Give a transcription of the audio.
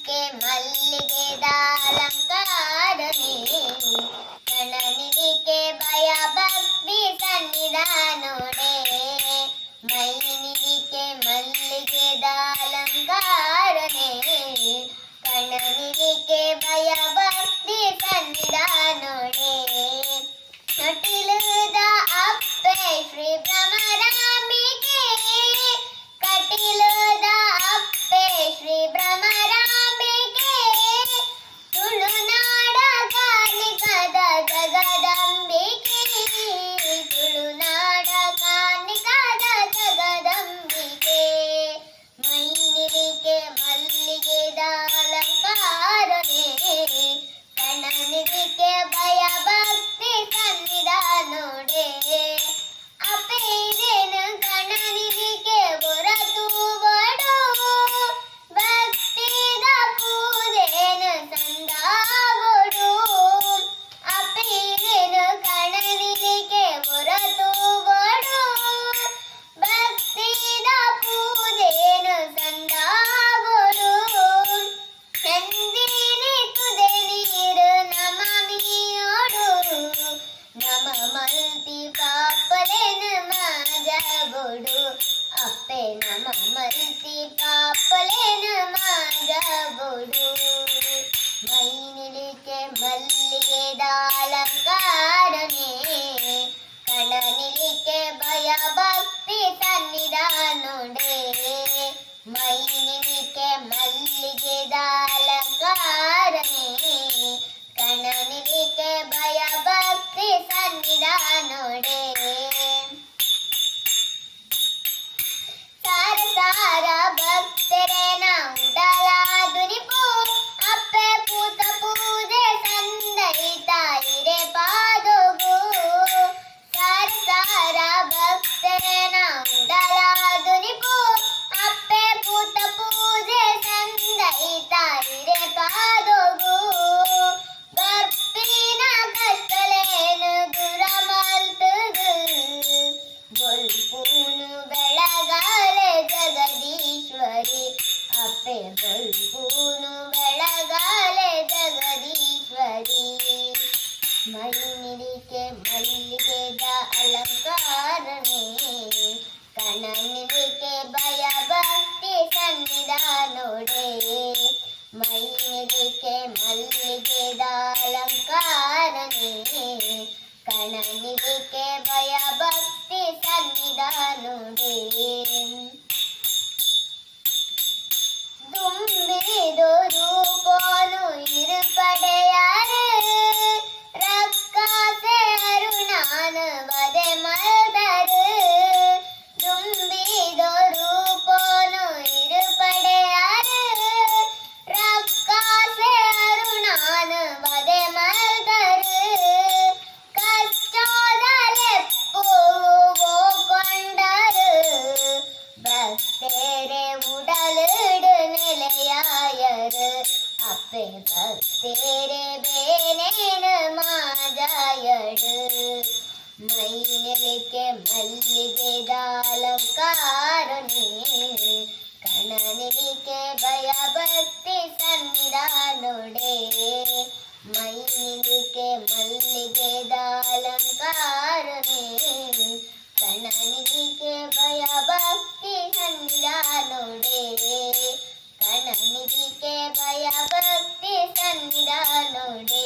ಕಣನಿಧಿಕೆ ಮಲ್ಲಿಗೆದಾಲಂಕಾರನೇ ಕಣನಿಧಿಕೆ ಭಯ ಭಕ್ತಿ ಸನ್ನಿಧಾನೋಡೆ ಮೈನಿಧಿಕೆ ಮಲ್ಲಿಗೆದಾಲಂಕಾರನೇ ಕಣನಿಧಿಕೆ ಭಯ ಭಕ್ತಿ ಸನ್ನಿಧಾನೋಡೆ ಕಟಿಲದ ಅಪ್ಪೆ ಶ್ರೀ ಭ್ರಮರಾಂಬಿಕೆ ಕಟಿಲದ ಅಪ್ಪೆ ಶ್ರೀ ಭ್ರಮರಾಂಬಿಕೆ ತುಳುನಾಡ ಕಾಣಿಕದ ಜಗದಂಬಿಕೆ ತುಳುನಾಡ ಕಾಣಿಕದ ಜಗದಂಬಿಕೆ ಮೈನಿಧಿಕೆ ಮಲ್ಲಿಗೆದ ಅಲಂಕಾರನೇ ಕಣನಿಧಿಕೆ ಭಯ ಭಕ್ತಿ ಸನ್ನಿಧಾನೋಡೆ ಅಪೇರೇನು ಕಣನಿಧಿಕೆ ಹೊರತು ಬಡು ಭಕ್ತಿದ ಪೂಜೆನು ಸಂದಾಗೊಡು ಅಪೇರೇನು ಕಣನಿಧಿಕೆ ಹೊರತು ಬಡು ಭಕ್ತಿದ ಪೂಜೆನು ಸಂದಾಗೊಡು ಚಂದಿನಿ ತುದೆ ನೀರು ನಮ ಮೀಯೋಡು ನಮ ಮಲ್ತಿ ಪಾಪಲೆನು ಮಾಜಬೊಡು ಅಪ್ಪೆ ನಮ ಮಲ್ತಿ ಪಾಪಲೆನು ಮಾಜಬೊಡು ಮೈನಿಲಿಕೆ ಮಲ್ಲಿಗೆದ ಅಲಂಕಾರನೇ ಕಣನಿಲಿಕೆ ಭಯ ಭಕ್ತಿ ಸನ್ನಿಧಾನೋಡೆ ಮೈನಿಲಿಕೆ ಮಲ್ಲಿಗೆದ ಅಲಂಕಾರನೇ ಕಣನಿಧಿಕೆ ಭಯ ಭಕ್ತಿ ಸನ್ನಿಧಾನೋಡೆ ಸಾರ ಸಾರ ಭಕ್ತರೇನ ಉಡಲಾದುನಿಪು ಅಪ್ಪೆ ಪೂತ ಪೂಜೆ ಸಂದೈತ ಇರೆ ಪಾದೋಗು ಸಾರ ಸಾರ ಭಕ್ತರೇನ ಉಡಲಾದುನಿಪು ಅಪ್ಪೆ ಪೂತ ಪೂಜೆ ಸಂದೈತ ಇರೆ ಪಾದೋಗು ಬರ್ಪಿನ ಕಷ್ಟಲೇನು ದೂರ ಮಲ್ತದು ಬಲ್ಪೂನು ಬೆಳಗಾಲೆ ಜಗದೀಶ್ವರಿ ಅಪ್ಪೆ ಬಲ್ಪೂನು ಬೆಳಗಾಲೆ ಜಗದೀಶ್ವರಿ ಮೈನಿಧಿಕೆ ಮಲ್ಲಿಗೆದ ಅಲಂಕಾರನೇ ಕಣನಿಧಿಕೆ ಭಯ ಭಕ್ತಿ ಸನ್ನಿಧಾನೋಡೆ ಮೈನಿಧಿಕೆ ಮಲ್ಲಿಗೆದ ಅಲಂಕಾರನೇ ಕಣನಿಧಿಕೆ ಭಯ ಭಕ್ತಿ ಸನ್ನಿಧಾನೋಡೆ ತುಂಬಿದು ರೂಪೋನು ಇರುಪಡೆಯಾರು ರಕ್ಕಾಸೆ ಅರುಣಾನು ವದೆ ಮಲ್ದರು ತುಂಬಿದು ರೂಪೋನು ಇರುಪಡೆಯಾರು ರಕ್ಕಾಸೆ ಅರುಣಾನು ವದೆ ಮಲ್ದರು ಕಷ್ಟದಲೆಪ್ಪು ಕೊಂಡರು ಭಕ್ತೇರೆ ಉಡಲಿಡು ನೆಲೆಯಾಯರು ಅಪ್ಪೆ ಭಕ್ತೇರೆ ಬೇನೇನು ಮಾಜಾಯಡು ಮೈನಿಲಿಕೆ ಮಲ್ಲಿಗೆದ ಅಲಂಕಾರನೇ ಕಣನಿಧಿಕೆ ಭಯ ಭಕ್ತಿ ಸನ್ನಿಧಾನೋಡೆ ಮೈನಿಧಿಕೆ ಮಲ್ಲಿಗೆದ ಅಲಂಕಾರನೇ ಕಣನಿಧಿಕೆ ಭಯ ಭಕ್ತಿ ಸನ್ನಿಧಾನೋಡೆ ಕಣನಿಧಿಕೆ ಭಯ ಭಕ್ತಿ ಸನ್ನಿಧಾನೋಡೆ